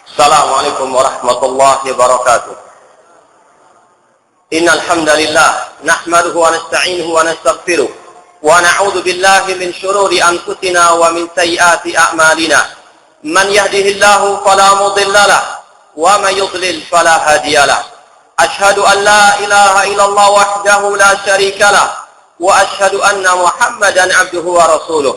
Assalamualaikum warahmatullahi wabarakatuh. Innal hamdalillah nahmaduhu wa nasta'inuhu wa nastaghfiruh wa na'udzu billahi min shururi anfusina wa min sayyiati a'malina. Man yahdihillahu fala mudilla lahu wa man yudlil fala hadiya lahu. Ashhadu an la ilaha illallah wahdahu la syarika lahu wa ashhadu anna Muhammadan 'abduhu wa rasuluh.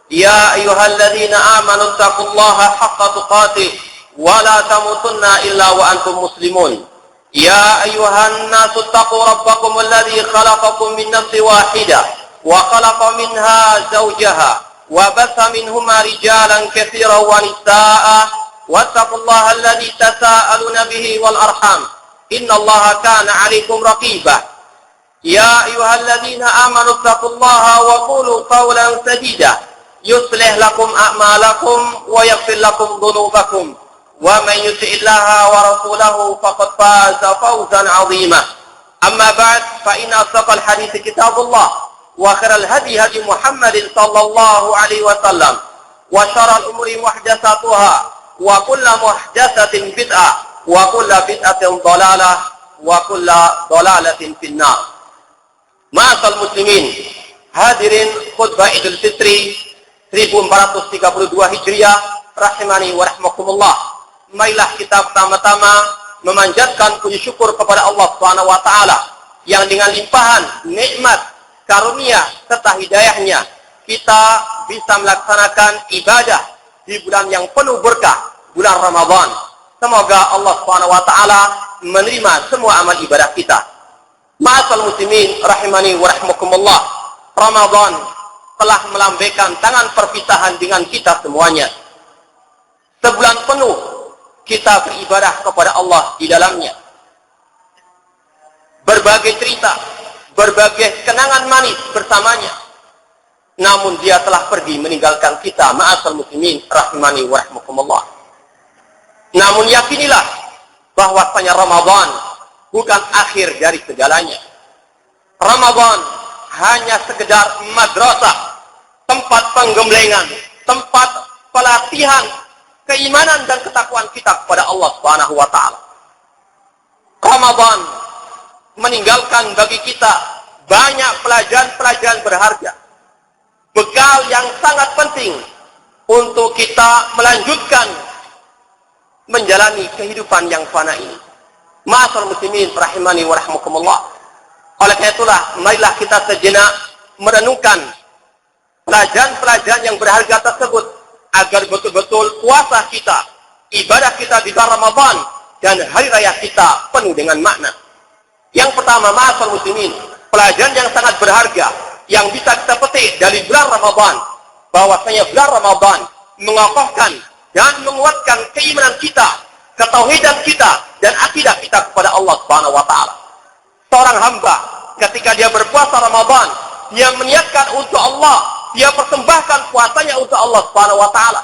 Ya ayyuhalladzina amanu taqullaha haqqa tuqatih wa la tamutunna illa wa antum muslimun. Ya ayyuhan nasu taqu rabbakum alladhi khalaqakum min nafsin wahidah wa khalaqa minha zawjaha wa batha minhuma rijalan katsiran wa nisaa'a wattaqullaha alladhi tasaaluna bihi wal arham innallaha kana 'alaykum raqiba. Ya ayyuhalladzina amanu taqullaha wa qulu qawlan sadida yuslih lakum a'malakum wa yaghfir lakum dhunubakum. ومن يطع الله ورسوله فقد فاز فوزا عظيما. أما بعد فإن أصدق الحديث كتاب الله وخير الهدي هدي محمد صلى الله عليه وسلم وشر الأمور محدثاتها وكل محدثة بدعة وكل بدعة ضلالة وكل ضلالة في النار. Ma'asal muslimin, hadirin khutbah Idul Fitri 1432 Hijriah rahimani wa rahmakumullah. Marilah kita pertama-tama memanjatkan puji syukur kepada Allah Subhanahu wa taala yang dengan limpahan nikmat, karunia serta hidayahnya kita bisa melaksanakan ibadah di bulan yang penuh berkah, bulan Ramadan. Semoga Allah Subhanahu wa taala menerima semua amal ibadah kita. Ma'asal muslimin rahimani wa rahmakumullah. Ramadan telah melambaikan tangan perpisahan dengan kita semuanya. Sebulan penuh kita beribadah kepada Allah di dalamnya. Berbagai cerita, berbagai kenangan manis bersamanya. Namun dia telah pergi meninggalkan kita, ma'asal muslimin rahimani wa rahmakumullah. Namun yakinilah bahwasanya Ramadan bukan akhir dari segalanya. Ramadan hanya sekedar madrasah, tempat penggemblengan, tempat pelatihan keimanan dan ketakwaan kita kepada Allah Subhanahu wa taala. Ramadan meninggalkan bagi kita banyak pelajaran-pelajaran berharga. Bekal yang sangat penting untuk kita melanjutkan menjalani kehidupan yang fana ini. Ma'asal muslimin rahimani wa rahmakumullah. Oleh karena itulah marilah kita sejenak merenungkan pelajaran-pelajaran yang berharga tersebut agar betul-betul puasa kita, ibadah kita di bulan Ramadan dan hari raya kita penuh dengan makna. Yang pertama, ma'asal muslimin, pelajaran yang sangat berharga yang bisa kita petik dari bulan Ramadan, bahwasanya bulan Ramadan mengokohkan dan menguatkan keimanan kita, ketauhidan kita dan akidah kita kepada Allah Subhanahu wa taala. Seorang hamba ketika dia berpuasa Ramadan, dia meniatkan untuk Allah, dia persembahkan puasanya untuk Allah Subhanahu wa taala.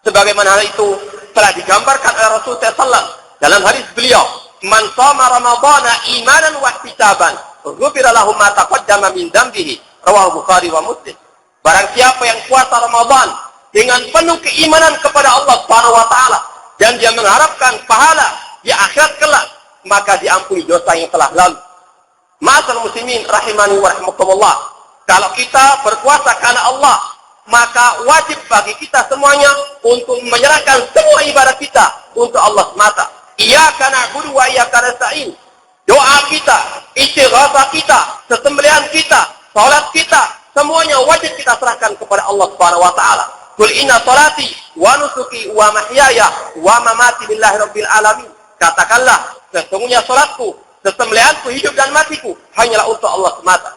Sebagaimana hal itu telah digambarkan oleh Rasulullah SAW dalam hadis beliau, "Man shoma ramadhana imanan wa ihtisaban, ghufira lahu ma taqaddama min dambihi." Rawahu Bukhari wa Muslim. Barang siapa yang puasa Ramadan dengan penuh keimanan kepada Allah Subhanahu wa taala dan dia mengharapkan pahala di akhirat kelak, maka diampuni dosa yang telah lalu. Ma'asal muslimin rahimani wa rahmakumullah. Kalau kita berpuasa karena Allah, maka wajib bagi kita semuanya untuk menyerahkan semua ibadah kita untuk Allah semata. Iyyaka na'budu wa iyyaka nasta'in. Doa kita, istighatsah kita, sesembelihan kita, salat kita, semuanya wajib kita serahkan kepada Allah Subhanahu wa taala. Qul inna salati wa nusuki wa mahyaya wa mamati lillahi rabbil alamin. Katakanlah, sesungguhnya salatku, sesembelihanku, hidup dan matiku hanyalah untuk Allah semata.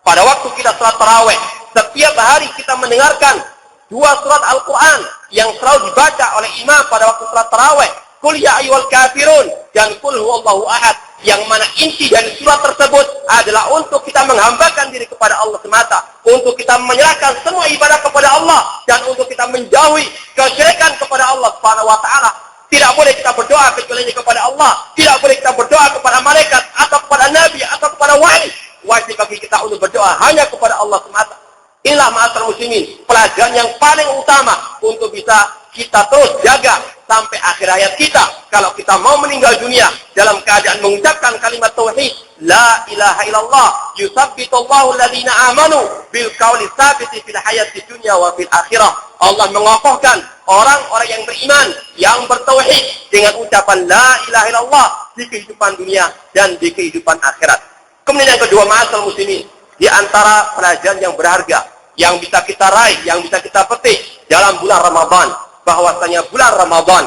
Pada waktu kita salat tarawih, setiap hari kita mendengarkan dua surat Al-Quran yang selalu dibaca oleh imam pada waktu salat tarawih. Qul ya ayyuhal kafirun dan Qul huwallahu ahad. Yang mana inti dari surat tersebut adalah untuk kita menghambakan diri kepada Allah semata, untuk kita menyerahkan semua ibadah kepada Allah dan untuk kita menjauhi kesyirikan kepada Allah Subhanahu wa taala. Tidak boleh kita berdoa kecuali kepada Allah. Tidak boleh kita berdoa kepada malaikat atau kepada nabi atau kepada wali. Wajib bagi kita untuk berdoa hanya kepada Allah semata. Inilah ma'asyiral muslimin, pelajaran yang paling utama untuk bisa kita terus jaga sampai akhir hayat kita. Kalau kita mau meninggal dunia dalam keadaan mengucapkan kalimat tauhid, la ilaha illallah, yusabbitullahu alladziina amanu bil qauli tsabiti fil hayati dunya wa fil akhirah. Allah mengokohkan orang-orang yang beriman, yang bertauhid dengan ucapan la ilaha illallah di kehidupan dunia dan di kehidupan akhirat. Kemudian yang kedua, ma'asal muslimin, di antara pelajaran yang berharga yang bisa kita raih, yang bisa kita petik dalam bulan Ramadan, bahwasanya bulan Ramadan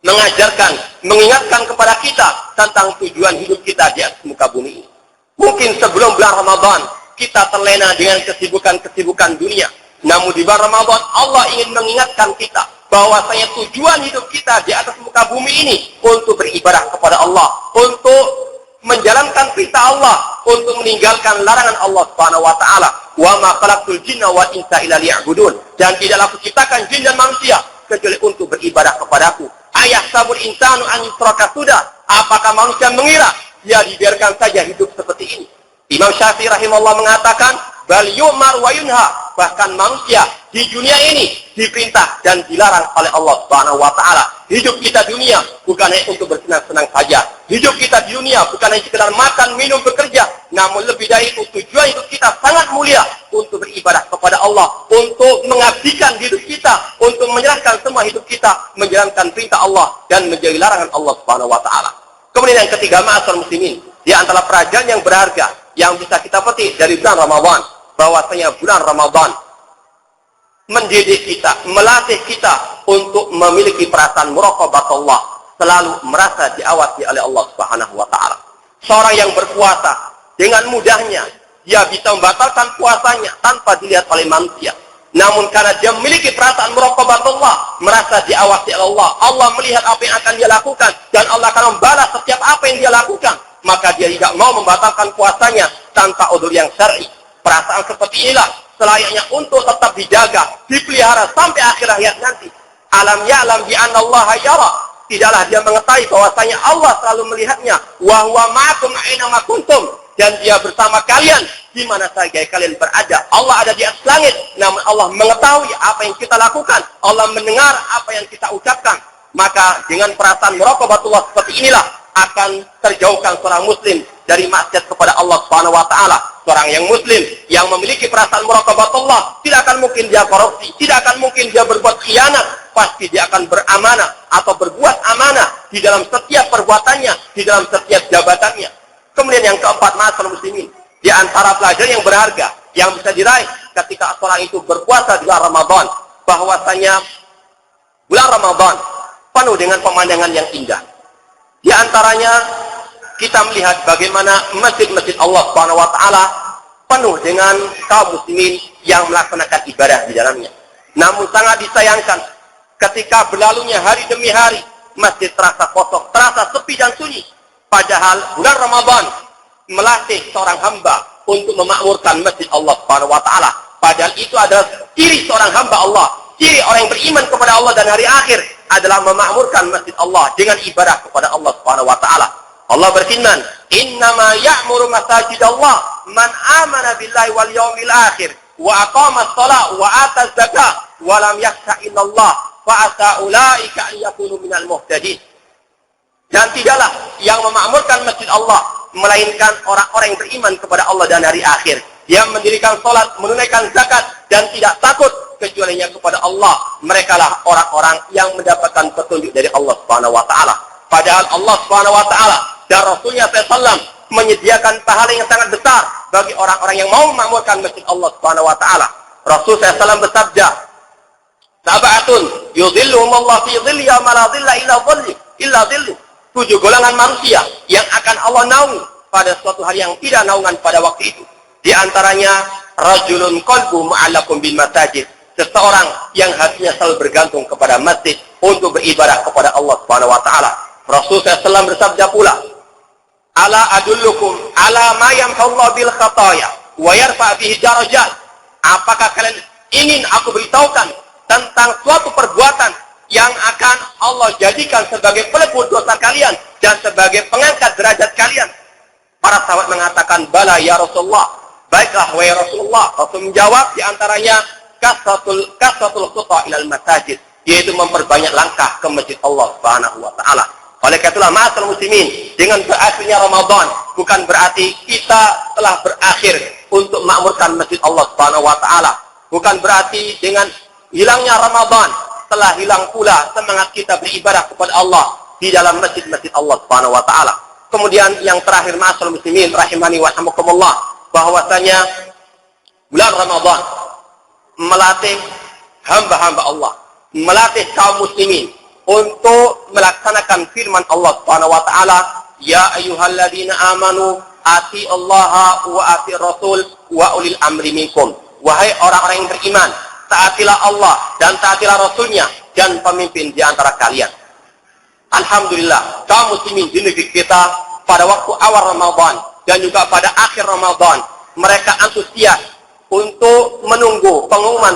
mengajarkan, mengingatkan kepada kita tentang tujuan hidup kita di atas muka bumi ini. Mungkin sebelum bulan Ramadan kita terlena dengan kesibukan-kesibukan dunia. Namun di bulan Ramadan Allah ingin mengingatkan kita bahwasanya tujuan hidup kita di atas muka bumi ini untuk beribadah kepada Allah, untuk menjalankan perintah Allah, untuk meninggalkan larangan Allah Subhanahu wa taala. Wa ma khalaqtul jinna wal insa illa liya'budun. Dan tidaklah kuciptakan jin dan manusia kecuali untuk beribadah kepadaku. Ayahsabul insanu an yusraka sudah. Apakah manusia mengira dia dibiarkan saja hidup seperti ini? Imam Syafi'i rahimahullah mengatakan, bal yu'mar wa yunha. Bahkan manusia di dunia ini diperintah dan dilarang oleh Allah Subhanahu wa taala. Hidup kita dunia bukan hanya untuk bersenang-senang saja. Hidup kita di dunia bukan hanya sekedar makan, minum, bekerja, namun lebih dari itu tujuan hidup kita sangat mulia untuk beribadah kepada Allah, untuk mengabdikan hidup kita, untuk menyerahkan semua hidup kita menjalankan perintah Allah dan menjauhi larangan Allah Subhanahu wa taala. Kemudian yang ketiga, ma'asal muslimin, di antara pelajaran yang berharga yang bisa kita petik dari bulan Ramadan, bahwasanya bulan Ramadan mendidik kita, melatih kita untuk memiliki perasaan muraqabatullah, selalu merasa diawasi oleh Allah Subhanahu wa taala. Seorang yang berpuasa dengan mudahnya dia bisa membatalkan puasanya tanpa dilihat oleh manusia. Namun karena dia memiliki perasaan muraqabatullah, merasa diawasi oleh Allah, Allah melihat apa yang akan dia lakukan dan Allah akan membalas setiap apa yang dia lakukan, maka dia tidak mau membatalkan puasanya tanpa udzur yang syar'i. Perasaan seperti inilah selayaknya untuk tetap dijaga, dipelihara sampai akhir hayat nanti. Alam ya'lam bi anna Allah yara. Tidaklah dia mengetahui bahwasanya Allah selalu melihatnya. Wa huwa ma'akum aina ma kuntum. Dan dia bersama kalian di mana saja kalian berada. Allah ada di atas langit, namun Allah mengetahui apa yang kita lakukan. Allah mendengar apa yang kita ucapkan. Maka dengan perasaan muraqabatullah seperti inilah akan terjauhkan seorang muslim dari maksiat kepada Allah Subhanahu wa taala. Seorang yang muslim yang memiliki perasaan muraqabatullah tidak akan mungkin dia korupsi, tidak akan mungkin dia berbuat khianat, pasti dia akan beramanah atau berbuat amanah di dalam setiap perbuatannya, di dalam setiap jabatannya. Kemudian yang keempat, ma'asyiral muslimin, di antara pelajaran yang berharga yang bisa diraih ketika seorang itu berpuasa di bulan Ramadan, bahwasanya bulan Ramadan penuh dengan pemandangan yang indah. Di antaranya kita melihat bagaimana masjid-masjid Allah Subhanahu wa taala penuh dengan kaum muslimin yang melaksanakan ibadah di dalamnya. Namun sangat disayangkan ketika berlalunya hari demi hari, masjid terasa kosong, terasa sepi dan sunyi. Padahal bulan Ramadan melatih seorang hamba untuk memakmurkan masjid Allah Subhanahu wa taala. Padahal itu adalah ciri seorang hamba Allah, ciri orang yang beriman kepada Allah dan hari akhir adalah memakmurkan masjid Allah dengan ibadah kepada Allah Subhanahu wa taala. Allah berfirman, "Innama ya'muru masajidallah man amana billahi wal yawmil akhir wa aqama as-shalah wa ata az-zakah wa lam yakhsha illallah fa asa ulaika an yakunu minal muhtadin." Dan tidaklah yang memakmurkan masjid Allah melainkan orang-orang yang beriman kepada Allah dan hari akhir. Dia mendirikan salat, menunaikan zakat dan tidak takut kecualinya kepada Allah. Merekalah orang-orang yang mendapatkan petunjuk dari Allah Subhanahu wa taala. Padahal Allah Subhanahu wa taala dan Rasulnya SAW menyediakan pahala yang sangat besar bagi orang-orang yang mau memakmurkan masjid Allah Subhanahu wa taala. Rasul SAW bersabda, "Sab'atun yudhilluhumullahu fi dhilli ma la dhilla illa dhillu." 7 golongan manusia yang akan Allah naungi pada suatu hari yang tidak naungan pada waktu itu. Di antaranya rajulun qalbu mu'allaqun bil masajid, seseorang yang hatinya selalu bergantung kepada masjid untuk beribadah kepada Allah Subhanahu wa taala. Rasul SAW bersabda pula, "Ala adullukum ala ma yamhullahu bil khataya wa yarfa bihi darajat." Apakah kalian ingin aku beritahukan tentang suatu perbuatan yang akan Allah jadikan sebagai pelebur dosa kalian dan sebagai pengangkat derajat kalian? Para sahabat mengatakan, "Bala ya Rasulullah." Baiklah wahai Rasulullah. Rasul menjawab, di antaranya kasratul khutha ilal masajid, yaitu memperbanyak langkah ke masjid Allah Subhanahu wa taala. Oleh karena itulah ma'asyiral muslimin, dengan berakhirnya Ramadan bukan berarti kita telah berakhir untuk makmurkan masjid Allah Subhanahu wa taala. Bukan berarti dengan hilangnya Ramadan telah hilang pula semangat kita beribadah kepada Allah di dalam masjid-masjid Allah Subhanahu wa taala. Kemudian yang terakhir ma'asyiral muslimin rahimani wa rahimakumullah, bahwasanya bulan Ramadan melatih hamba-hamba Allah, melatih kaum muslimin untuk melaksanakan firman Allah Subhanahu wa taala, ya ayyuhalladzina amanu ati Allah wa ati Rasul wa ulil amri minkum. Wahai orang-orang yang beriman, taatilah Allah dan taatilah Rasulnya dan pemimpin di antara kalian. Alhamdulillah, kaum muslimin di negeri kita pada waktu awal Ramadan dan juga pada akhir Ramadan, mereka antusias untuk menunggu pengumuman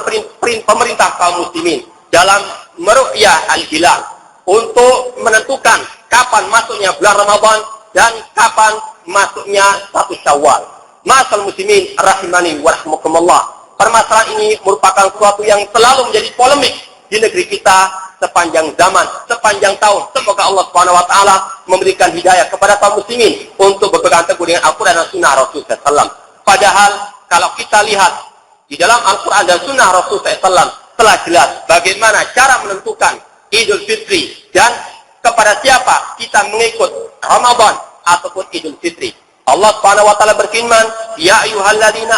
pemerintah kaum muslimin dalam meru'yah al-hilal untuk menentukan kapan masuknya bulan Ramadan dan kapan masuknya 1 Syawal. Ma'asyiral muslimin rahimani wa rahimakumullah, permasalahan ini merupakan sesuatu yang selalu menjadi polemik di negeri kita sepanjang zaman, sepanjang tahun. Semoga Allah Subhanahu wa taala memberikan hidayah kepada kaum muslimin untuk berpegang teguh dengan Al-Qur'an dan Sunnah Rasul sallallahu alaihi wasallam. Padahal kalau kita lihat di dalam Al-Qur'an dan Sunnah Rasul sallallahu alaihi wasallam telah jelas bagaimana cara menentukan Idul Fitri dan kepada siapa kita mengikut Ramadan ataupun Idul Fitri. Allah Subhanahu wa taala berfirman, ya ayyuhalladzina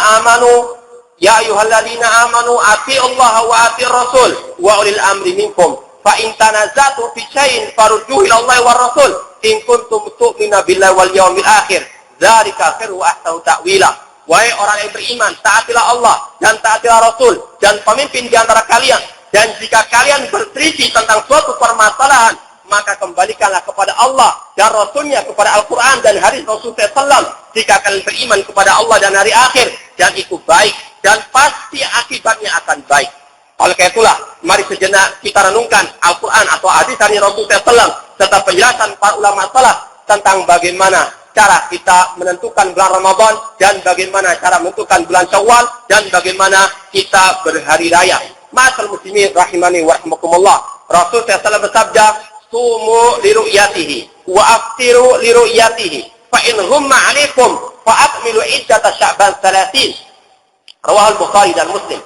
amanu atiillaha wa atiir rasul wa ulil amri minkum fa in tanaza'tum fi syai'in farudduhu ila Allahi war rasul in kuntum tu'minuna billahi wal yawmil akhir dzalika khairu wa ahsanu ta'wila. Wahai orang yang beriman, taatilah Allah dan taatilah Rasul dan pemimpin di antara kalian. Dan jika kalian berselisih tentang suatu permasalahan, maka kembalikanlah kepada Allah dan Rasulnya, kepada Al-Quran dan hadis Rasul SAW. Jika kalian beriman kepada Allah dan hari akhir, dan itu baik dan pasti akibatnya akan baik. Oleh karena itulah, mari sejenak kita renungkan Al-Quran atau hadis dari Rasul SAW serta penjelasan para ulama salaf tentang bagaimana cara kita menentukan bulan Ramadan dan bagaimana cara menentukan bulan Syawal dan bagaimana kita berhari raya. Ma'asyiral muslimin rahimani wa rahimakumullah, Rasul SAW bersabda, sumu li ru'yatihi wa aftiru li ru'yatihi fa in ghumma 'alaikum fa akmilu iddata Sya'ban 30. Riwayat Bukhari dan Muslim.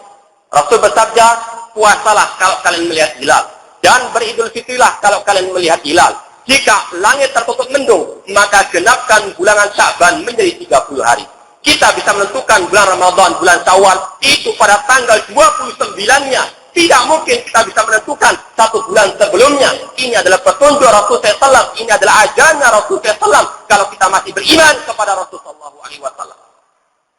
Rasul bersabda, puasalah kalau kalian melihat hilal dan beridul fitrilah kalau kalian melihat hilal. Jika langit tertutup mendung, maka genapkan bulan Sya'ban menjadi 30 hari. Kita bisa menentukan bulan Ramadan, bulan Syawal itu pada tanggal 29-nya. Tidak mungkin kita bisa menentukan 1 bulan sebelumnya. Ini adalah petunjuk Rasul SAW. Ini adalah ajarannya Rasul SAW. Kalau kita masih beriman kepada Rasul SAW.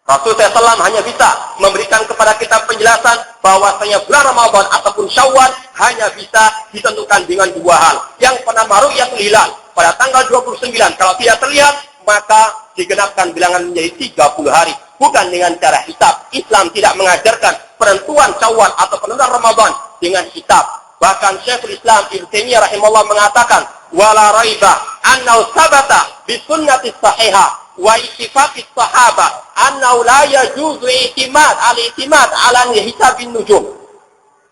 Rasul SAW hanya bisa memberikan kepada kita penjelasan bahwasanya bulan Ramadan ataupun Syawal hanya bisa ditentukan dengan 2 hal. Yang pertama ru'yatul hilal pada tanggal 29. Kalau tidak terlihat, maka digenapkan bilangan menjadi 30 hari. Bukan dengan cara hisab. Islam tidak mengajarkan penentuan Syawal atau penentuan Ramadan dengan hisab. Bahkan Syekhul Islam Ibnu Taimiyah rahimahullah mengatakan, wala raiba annahu sabata bi sunnati sahihah wa ittifaqis sahabah annahu la yajuzu al-i'timad ala hisabin nujum.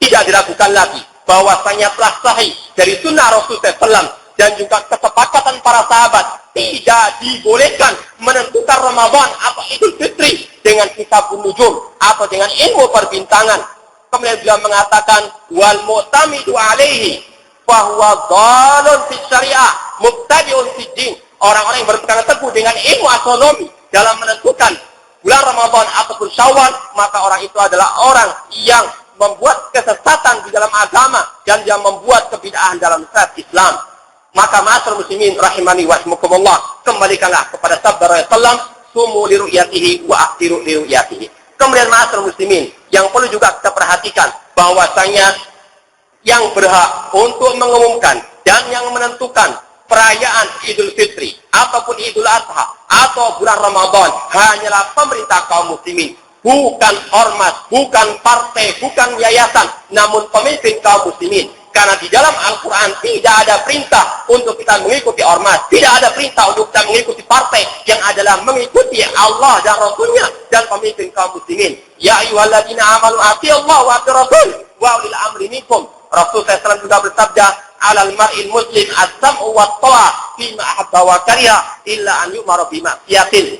Tidak diragukan lagi bahwasanya telah sahih dari sunnah Rasul SAW dan juga kesepakatan para sahabat tidak dibolehkan menentukan Ramadan atau Idul Fitri dengan hisabun nujum atau dengan ilmu perbintangan. Kemudian beliau mengatakan wal mu'tamidu alaihi fa huwa dhalun fi syariah mubtadi'un fi din. Orang-orang yang berpegang teguh dengan ilmu astronomi dalam menentukan bulan Ramadan ataupun Syawal, maka orang itu adalah orang yang membuat kesesatan di dalam agama dan yang membuat kebid'ahan dalam syariat Islam. Maka ma'asyiral muslimin rahimani wa rahimakumullah, kembalikanlah kepada sabda Rasulullah, sumu li ru'yatihi wa aftiru li ru'yatihi. Kemudian ma'asyiral muslimin, yang perlu juga kita perhatikan bahwasanya yang berhak untuk mengumumkan dan yang menentukan perayaan Idul Fitri ataupun Idul Adha atau bulan Ramadan hanyalah pemerintah kaum muslimin, bukan ormas, bukan partai, bukan yayasan, namun pemimpin kaum muslimin. Karena di dalam Al-Quran tidak ada perintah untuk kita mengikuti ormas, tidak ada perintah untuk kita mengikuti partai, yang adalah mengikuti Allah dan Rasulnya dan pemimpin kaum muslimin. Ya ayyuhalladzina amanu atiillaha wa atiir rasul wa ulil amri minkum. Rasul SAW juga bersabda, "Alal mar'il muslim as-sam'u wa ta'a fi ma ahabba wa kariha illa an yu'mara bi ma'siyatin."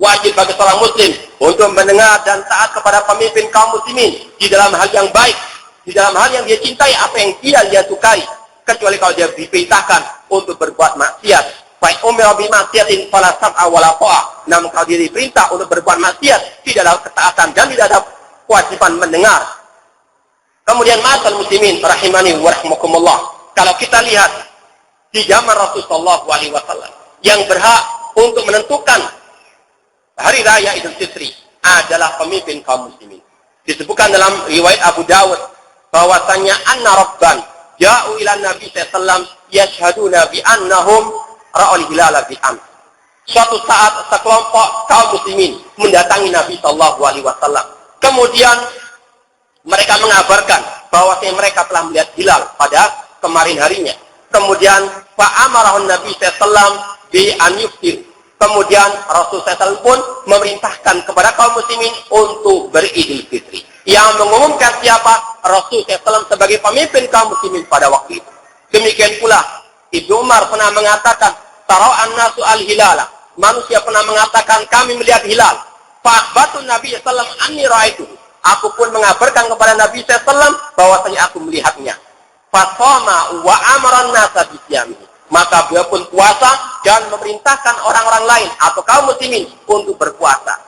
Wajib bagi seorang muslim untuk mendengar dan taat kepada pemimpin kaum muslimin di dalam hal yang baik, di dalam hal yang dia cintai, apa yang dia sukai, kecuali kalau dia diperintahkan untuk berbuat maksiat. Fa umira bi ma'siyatin fala sam'a wala ta'a. Namun kalau dia diperintah untuk berbuat maksiat, tidak ada ketaatan dan tidak ada kewajiban mendengar. Kemudian ma'asal muslimin rahimani wa rahimakumullah. Kalau kita lihat di zaman Rasulullah SAW yang berhak untuk menentukan hari raya Idul Fitri adalah pemimpin kaum muslimin. Disebutkan dalam riwayat Abu Dawud bahwasanya anna rabban ja'u ila Nabi sallallahu yashhaduna bi annahum ra'al hilala bil am. Suatu saat sekelompok kaum muslimin mendatangi Nabi sallallahu alaihi wasallam. Kemudian mereka mengabarkan bahwasanya mereka telah melihat hilal pada kemarin harinya. Kemudian fa amarahun Nabi sallallahu bi an yuftir. Kemudian Rasul SAW pun memerintahkan kepada kaum muslimin untuk beridul fitri. Yang mengumumkan siapa? Rasul SAW sebagai pemimpin kaum muslimin pada waktu itu. Demikian pula Ibnu Umar pernah mengatakan, "Tara'an nasu al-hilala." Manusia pernah mengatakan, "Kami melihat hilal." Fa'akhbatun Nabi SAW anni ra'aitu. Aku pun mengabarkan kepada Nabi SAW bahwasanya aku melihatnya. Fasama wa amaran nasa bisyamihi. Maka beliau pun puasa dan memerintahkan orang-orang lain atau kaum muslimin untuk berpuasa.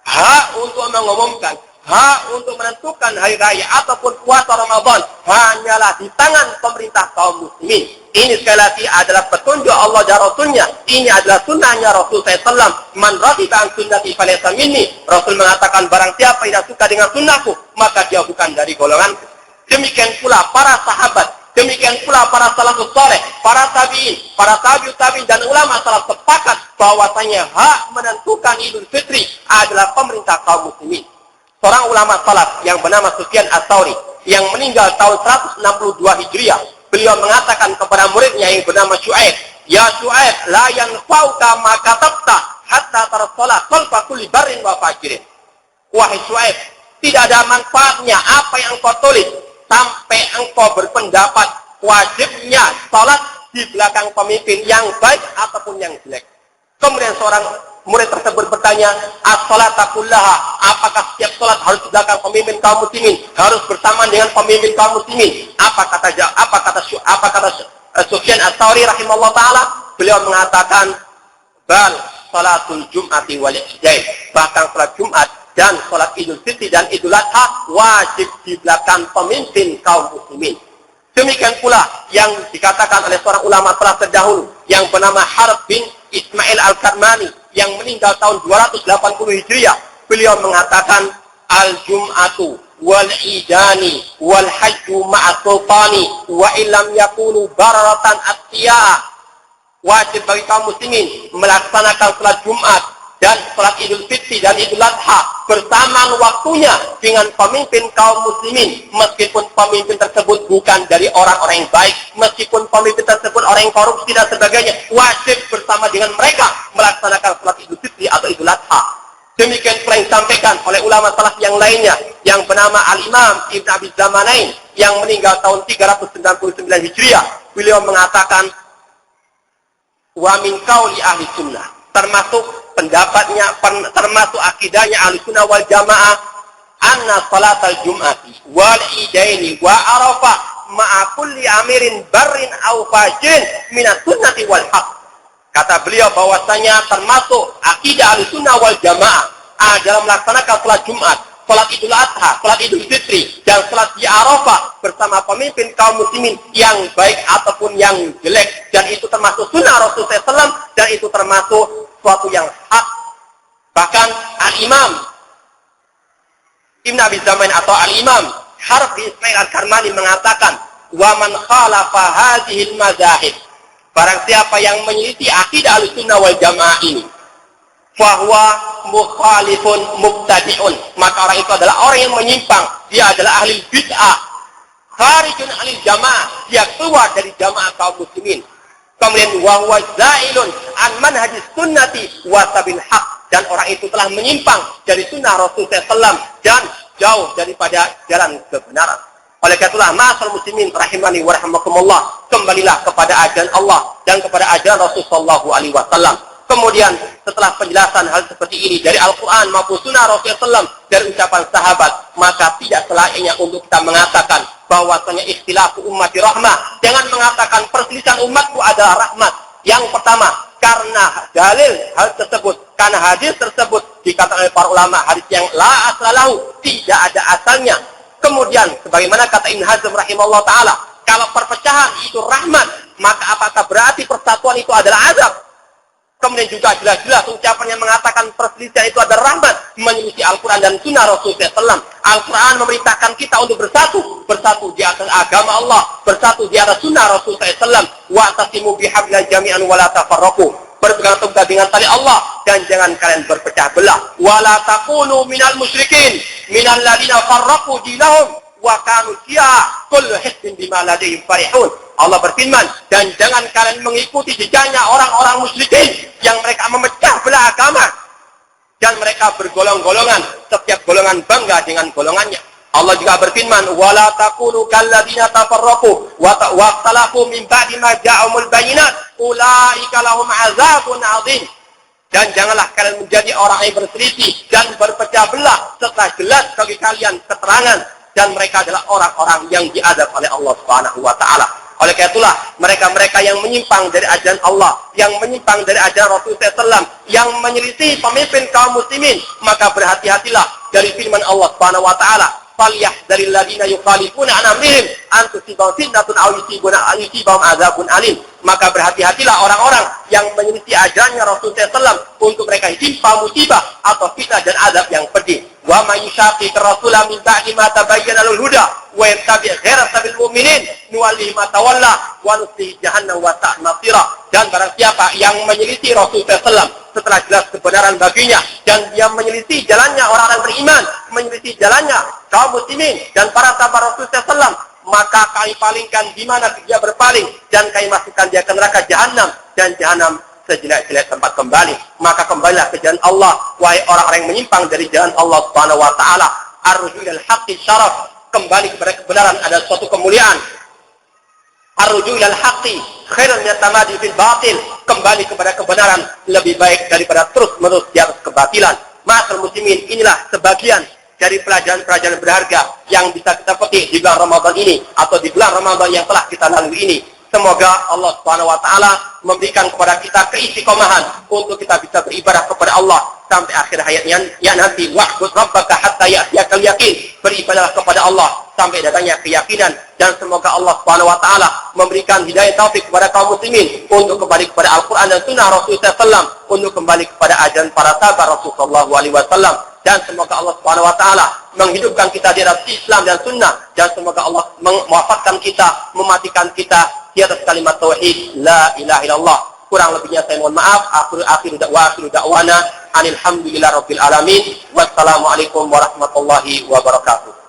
Hak untuk mengumumkan, hak untuk menentukan hari raya ataupun puasa Ramadan hanyalah di tangan pemerintah kaum muslimin. Ini sekali lagi adalah petunjuk Allah dan Rasulnya. Ini adalah sunnahnya Rasul SAW. Man raghiba an sunnati falaysa minni. Rasul mengatakan barang siapa yang tidak suka dengan sunnahku, maka dia bukan dari golonganku. Demikian pula para sahabat, demikian pula para salafus saleh, para tabi'in, para tabi'ut tabi'in dan ulama salaf sepakat bahwasanya hak menentukan Idul Fitri adalah pemerintah kaum muslimin. Seorang ulama salaf yang bernama Sufyan Ats-Tsauri yang meninggal tahun 162 Hijriah, beliau mengatakan kepada muridnya yang bernama Syu'aib, "Ya Syu'aib, la yanfa'uka ma katabta hatta tarsala khalfa kulli barrin wa fajirin." Wahai Syu'aib, tidak ada manfaatnya apa yang engkau tulis sampai engkau berpendapat wajibnya salat di belakang pemimpin yang baik ataupun yang jelek. Kemudian seorang murid tersebut bertanya, "As-salata kullaha?" Apakah setiap salat harus di belakang pemimpin kaum muslimin, harus bersamaan dengan pemimpin kaum muslimin? Apa kata Sufyan Ats-Tsauri rahimahullah taala? Beliau mengatakan, "Bal salatul jum'ati wal idain." Bahkan salat Jumat dan salat Idul Fitri dan Idul Adha wajib di belakang pemimpin kaum muslimin. Demikian pula yang dikatakan oleh seorang ulama telah terdahulu yang bernama Harb bin Ismail Al-Karmani yang meninggal tahun 280 Hijriah. Beliau mengatakan, "Al-jum'atu wal idani wal hajju ma'a sultani wa illam yakunu bararatan attiya." Wajib bagi kaum muslimin melaksanakan salat Jumat dan salat Idul Fitri dan Idul Adha bersamaan waktunya dengan pemimpin kaum muslimin, meskipun pemimpin tersebut bukan dari orang-orang yang baik, meskipun pemimpin tersebut orang yang korupsi dan sebagainya, wajib bersama dengan mereka melaksanakan salat Idul Fitri atau Idul Adha. Demikian pula yang disampaikan oleh ulama salaf yang lainnya yang bernama Al-Imam Ibn Abi Zamanain yang meninggal tahun 399 Hijriah. Beliau mengatakan, "Wa min qauli ahli sunnah," termasuk pendapatnya, termasuk akidahnya Ahlussunnah wal Jamaah, "anna salatal jum'ati wal idaini wa arafah ma'a kulli amirin barrin aw fajin minas sunnati wal haq." Kata beliau bahwasanya termasuk akidah Ahlussunnah wal Jamaah adalah melaksanakan salat Jumat, salat Idul Adha, salat Idul Fitri dan salat di Arafah bersama pemimpin kaum muslimin yang baik ataupun yang jelek, dan itu termasuk sunnah Rasulullah SAW dan itu termasuk suatu yang hak. Bahkan Al-Imam Ibn Abi Zaman atau Al-Imam Harb bin Ismail Al-Karmani mengatakan, "Wa man khalafa hadhil mazahib," barang siapa yang menyeliti akidah Ahlussunnah wal Jamaah ini, "fahuwa mukhalifun mubtadi'un," maka orang itu adalah orang yang menyimpang, dia adalah ahli bid'ah, kharijun anil jamaah, dia keluar dari jamaah kaum muslimin. Kemudian wa huwa zailun an manhajis sunnati wa sabil haq, dan orang itu telah menyimpang dari sunnah Rasulullah SAW dan jauh daripada jalan kebenaran. Oleh karena itulah, ma'asyiral muslimin rahimani wa rahimakumullah, kembalilah kepada ajaran Allah dan kepada ajaran Rasulullah SAW. Kemudian setelah penjelasan hal seperti ini dari Al-Quran maupun Sunnah Rasulullah SAW, dari ucapan sahabat, maka tidak selayaknya untuk kita mengatakan bahwasanya ikhtilafu ummati rahmah, dengan mengatakan perselisihan umatku adalah rahmat. Yang pertama, karena dalil hal tersebut, karena hadis tersebut dikatakan oleh para ulama hadis yang la aslalahu, tidak ada asalnya. Kemudian sebagaimana kata Ibnu Hazm rahimahullah taala, kalau perpecahan itu rahmat, maka apakah berarti persatuan itu adalah azab? Kemudian juga jelas-jelas ucapan yang mengatakan perselisihan itu adalah rahmat, menyelisih Al-Quran dan Sunnah Rasulullah SAW. Al-Quran memerintahkan kita untuk bersatu di atas agama Allah, bersatu di atas Sunnah Rasulullah SAW. Wa'tasimu bihablillah jami'an wa la tafarraqu. Berpegang teguh dengan tali Allah dan jangan kalian berpecah belah. Wa la takunu minal musyrikin, minal ladina farraqu dinahum wa kanu syi'a kullu hizbin bima ladayhim farihun. Allah berfirman, dan jangan kalian mengikuti jejaknya orang-orang musyrikin yang mereka memecah belah agama dan mereka bergolong-golongan, setiap golongan bangga dengan golongannya. Allah juga berfirman, wala takunu kalladzina tafarraqu wa ikhtalafu min ba'di ma ja'ahumul bayyinat ulaika lahum 'adzabun 'adzim. Dan janganlah kalian menjadi orang yang berselisih dan berpecah belah setelah jelas bagi kalian keterangan, dan mereka adalah orang-orang yang diazab oleh Allah Subhanahu wa taala. Oleh karena itulah, mereka-mereka yang menyimpang dari ajaran Allah, yang menyimpang dari ajaran Rasulullah SAW, yang menyelisih pemimpin kaum muslimin, maka berhati-hatilah dari firman Allah Subhanahu wa taala, "Falyahdharil ladzina yukhalifuna an amrihim an tusibahum fitnatun aw yusibahum adzabun alim." Maka berhati-hatilah orang-orang yang menyelisih ajarannya Rasulullah SAW, untuk mereka ditimpa musibah atau fitnah dan azab yang pedih. Wa may yushaqiqir rasula min ba'di ma tabayyana lahul huda wa yattabi' ghayra sabilil mu'minin nuwallihi ma tawalla wa nuslihi jahannam wa sa'at masira. Dan barang siapa yang menyelisih Rasulullah SAW setelah jelas kebenaran baginya, dan dia menyelisih jalannya orang-orang beriman, menyelisih jalannya kaum muslimin dan para sahabat Rasulullah SAW, maka kami palingkan di mana dia berpaling, dan kami masukkan dia ke neraka jahanam, dan jahanam sejelek-jelek tempat kembali. Maka kembalilah ke jalan Allah, wahai orang-orang yang menyimpang dari jalan Allah Subhanahu wa taala. Ar-ruju' ilal haqqi syaraf, kembali kepada kebenaran adalah suatu kemuliaan. Ar-ruju' ilal haqqi khairun min at-tamadi fil batil, kembali kepada kebenaran lebih baik daripada terus-menerus di atas kebatilan. Ma'asyiral muslimin, inilah sebagian dari pelajaran-pelajaran berharga yang bisa kita petik di bulan Ramadan ini, atau di bulan Ramadan yang telah kita lalui ini. Semoga Allah Subhanahu wa taala memberikan kepada kita keistiqomahan untuk kita bisa beribadah kepada Allah sampai akhir hayatnya ya nanti. Wa'bud rabbaka hatta ya'tiyakal yaqin, beribadahlah kepada Allah sampai datangnya keyakinan. Dan semoga Allah Subhanahu wa taala memberikan hidayah taufik kepada kaum muslimin untuk kembali kepada Al-Qur'an dan Sunnah Rasulullah SAW, untuk kembali kepada ajaran para sahabat Rasulullah SAW. Dan semoga Allah Subhanahu wa taala menghidupkan kita di atas Islam dan Sunnah, dan semoga Allah mewafatkan kita, mematikan kita di atas kalimat tauhid la ilaha illallah. Kurang lebihnya saya mohon maaf. Akhiru da'wana alhamdulillahirabbil alamin. Wassalamualaikum warahmatullahi wabarakatuh.